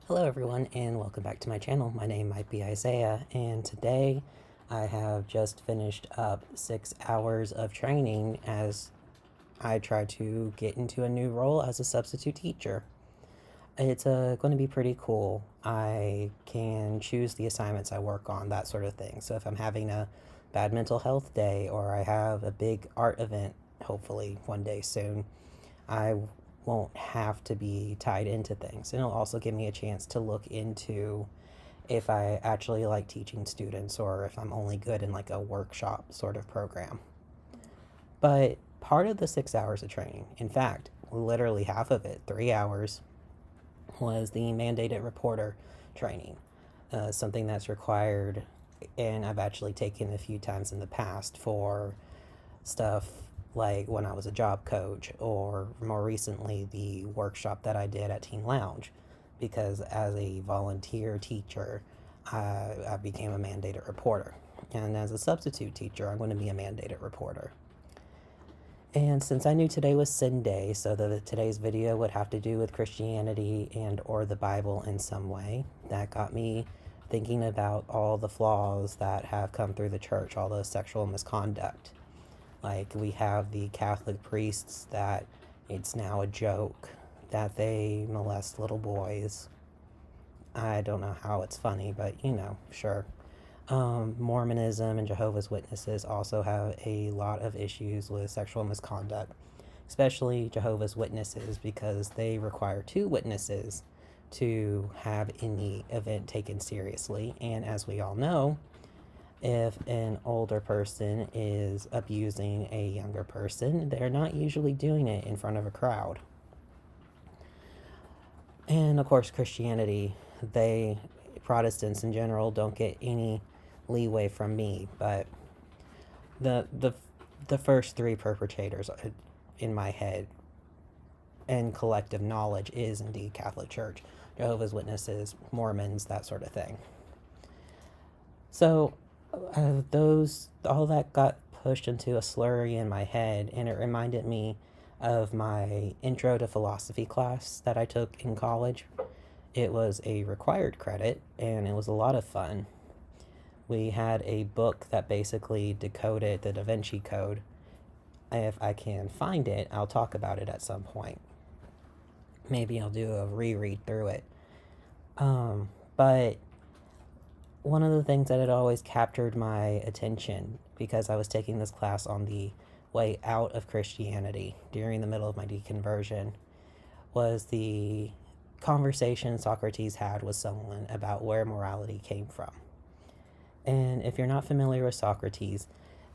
Hello everyone and welcome back to my channel. My name might be Isaiah, and today I have just finished up 6 hours of training as I try to get into a new role as a substitute teacher. It's going to be pretty cool. I can choose the assignments I work on, that sort of thing. So if I'm having a bad mental health day or I have a big art event, hopefully one day soon, I won't have to be tied into things. And it'll also give me a chance to look into if I actually like teaching students or if I'm only good in like a workshop sort of program. But part of the 6 hours of training, in fact, literally half of it, 3 hours, was the mandated reporter training. Something that's required, and I've actually taken a few times in the past for stuff like when I was a job coach, or more recently, the workshop that I did at Teen Lounge. Because as a volunteer teacher, I became a mandated reporter. And as a substitute teacher, I'm going to be a mandated reporter. And since I knew today was Sin Day, so that today's video would have to do with Christianity and or the Bible in some way, that got me thinking about all the flaws that have come through the church, all the sexual misconduct. Like, we have the Catholic priests that it's now a joke that they molest little boys. I don't know how it's funny, but sure. Mormonism and Jehovah's Witnesses also have a lot of issues with sexual misconduct, especially Jehovah's Witnesses, because they require two witnesses to have any event taken seriously. And as we all know, if an older person is abusing a younger person, they're not usually doing it in front of a crowd. And of course, Christianity, Protestants in general, don't get any leeway from me, but the the the first three perpetrators in my head and collective knowledge is indeed Catholic Church, Jehovah's Witnesses, Mormons, that sort of thing. So those all that got pushed into a slurry in my head, and it reminded me of my intro to philosophy class that I took in college. It was a required credit, and it was a lot of fun. We had a book that basically decoded the Da Vinci Code. If I can find it, I'll talk about it at some point. Maybe I'll do a reread through it. But one of the things that had always captured my attention, because I was taking this class on the way out of Christianity during the middle of my deconversion, was the conversation Socrates had with someone about where morality came from. And if you're not familiar with Socrates,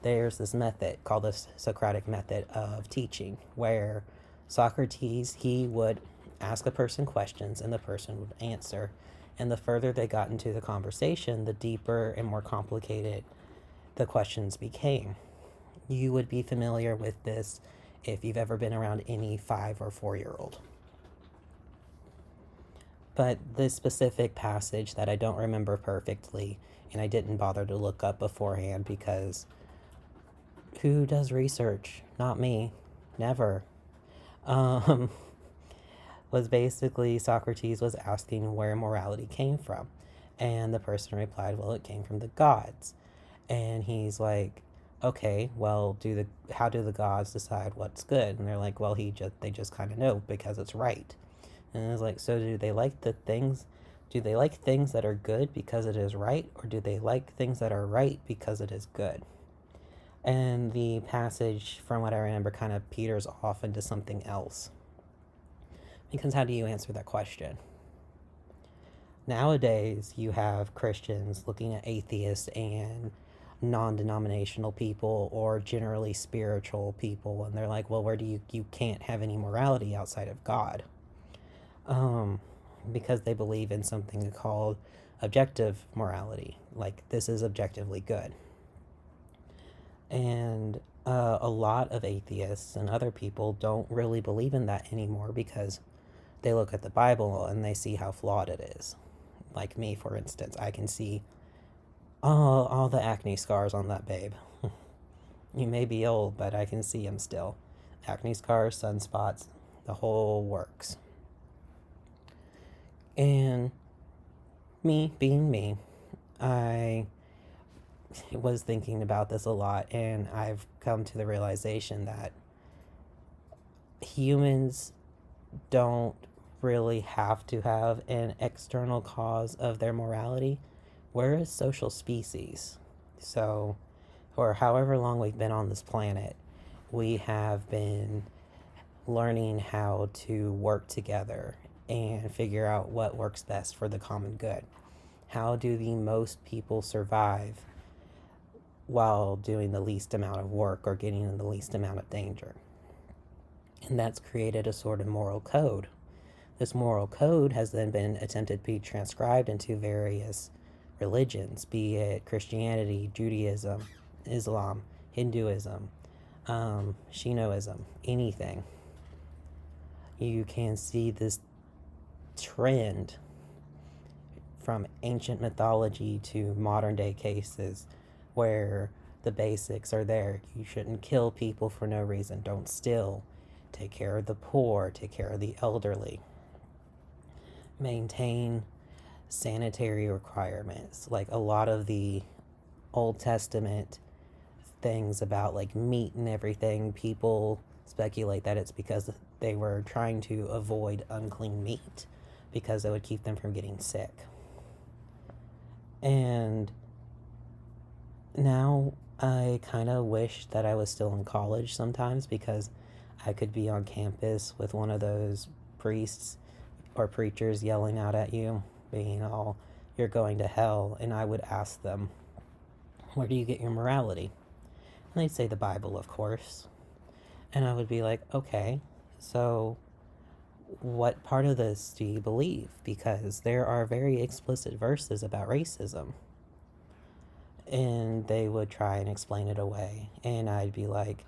there's this method called the Socratic method of teaching, where Socrates, he would ask a person questions and the person would answer. And the further they got into the conversation, the deeper and more complicated the questions became. You would be familiar with this if you've ever been around any 5 or 4-year-old. But this specific passage that I don't remember perfectly, and I didn't bother to look up beforehand because who does research? Not me. Never. Um, was basically Socrates was asking where morality came from. And the person replied, well, it came from the gods. And he's like, okay, well, how do the gods decide what's good? And they're like, well, they just kind of know because it's right. And it's like, so do they like things that are good because it is right, or do they like things that are right because it is good? And the passage, from what I remember, kind of peters off into something else. Because how do you answer that question? Nowadays, you have Christians looking at atheists and non-denominational people or generally spiritual people, and they're like, well, where do you can't have any morality outside of God. Because they believe in something called objective morality, like this is objectively good. And a lot of atheists and other people don't really believe in that anymore because they look at the Bible and they see how flawed it is. Like me, for instance, I can see all the acne scars on that babe. You may be old, but I can see them still. Acne scars, sunspots, the whole works. And me being me, I was thinking about this a lot, and I've come to the realization that humans don't really have to have an external cause of their morality. We're a social species. So, for however long we've been on this planet, we have been learning how to work together and figure out what works best for the common good. How do the most people survive while doing the least amount of work or getting in the least amount of danger? And that's created a sort of moral code. This moral code has then been attempted to be transcribed into various religions, be it Christianity, Judaism, Islam, Hinduism, Shintoism, anything. You can see this trend from ancient mythology to modern day cases where the basics are there. You shouldn't kill people for no reason. Don't steal. Take care of the poor. Take care of the elderly. Maintain sanitary requirements. Like a lot of the Old Testament things about like meat and everything, people speculate that it's because they were trying to avoid unclean meat because it would keep them from getting sick. And now I kind of wish that I was still in college sometimes, because I could be on campus with one of those priests or preachers yelling out at you, being all, "You're going to hell," and I would ask them, "Where do you get your morality?" And they'd say the Bible, of course. And I would be like, "Okay, so what part of this do you believe?" Because there are very explicit verses about racism. And they would try and explain it away. And I'd be like,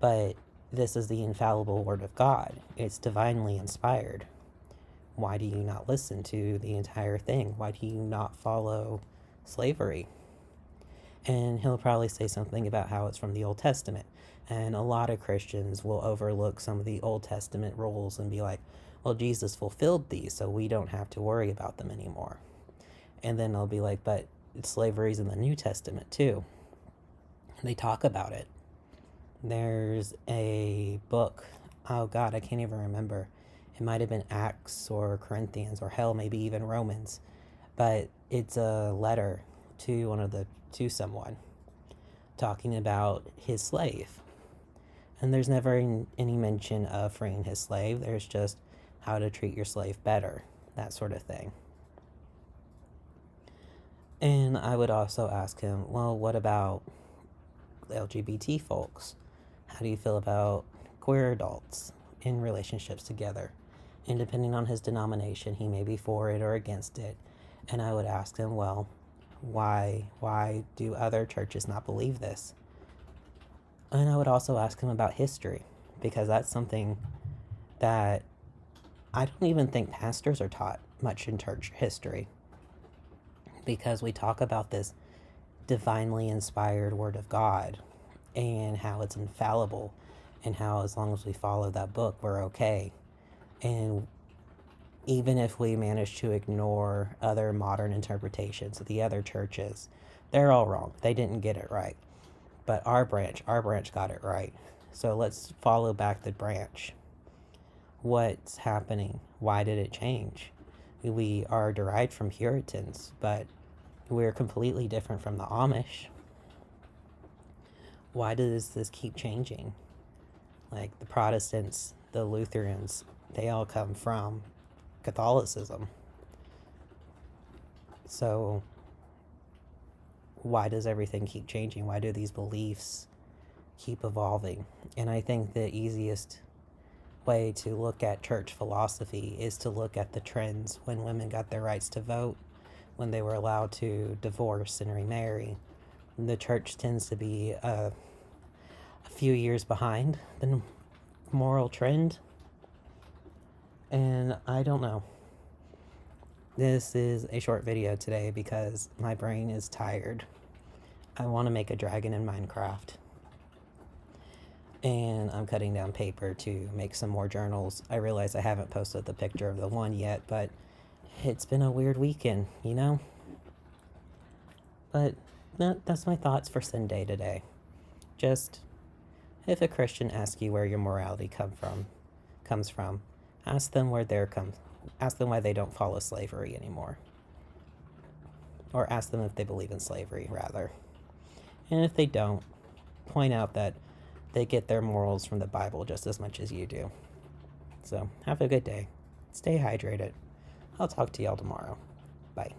"But this is the infallible word of God. It's divinely inspired. Why do you not listen to the entire thing? Why do you not follow slavery?" And he'll probably say something about how it's from the Old Testament. And a lot of Christians will overlook some of the Old Testament rules and be like, "Well, Jesus fulfilled these, so we don't have to worry about them anymore." And then they'll be like, "But slavery's in the New Testament too." And they talk about it. There's a book, oh God, I can't even remember. It might have been Acts or Corinthians, or hell, maybe even Romans. But it's a letter to someone talking about his slave. And there's never any mention of freeing his slave. There's just how to treat your slave better, that sort of thing. And I would also ask him, "Well, what about LGBT folks? How do you feel about queer adults in relationships together?" And depending on his denomination, he may be for it or against it. And I would ask him, "Well, why do other churches not believe this?" And I would also ask him about history, because that's something that I don't even think pastors are taught much in church history, because we talk about this divinely inspired word of God and how it's infallible, and how as long as we follow that book, we're okay. And even if we manage to ignore other modern interpretations of the other churches, they're all wrong. They didn't get it right. But our branch got it right. So let's follow back the branch. What's happening? Why did it change? We are derived from Puritans, but we're completely different from the Amish. Why does this keep changing? Like the Protestants, the Lutherans, they all come from Catholicism. So why does everything keep changing? Why do these beliefs keep evolving? And I think the easiest way to look at church philosophy is to look at the trends when women got their rights to vote, when they were allowed to divorce and remarry. The church tends to be a few years behind the moral trend. And I don't know. This is a short video today because my brain is tired. I want to make a dragon in Minecraft. And I'm cutting down paper to make some more journals. I realize I haven't posted the picture of the one yet, but it's been a weird weekend, you know? But that's my thoughts for Sunday today. Just, if a Christian asks you where your morality comes from, ask them ask them why they don't follow slavery anymore. Or ask them if they believe in slavery, rather. And if they don't, point out that they get their morals from the Bible just as much as you do. So, have a good day. Stay hydrated. I'll talk to y'all tomorrow. Bye.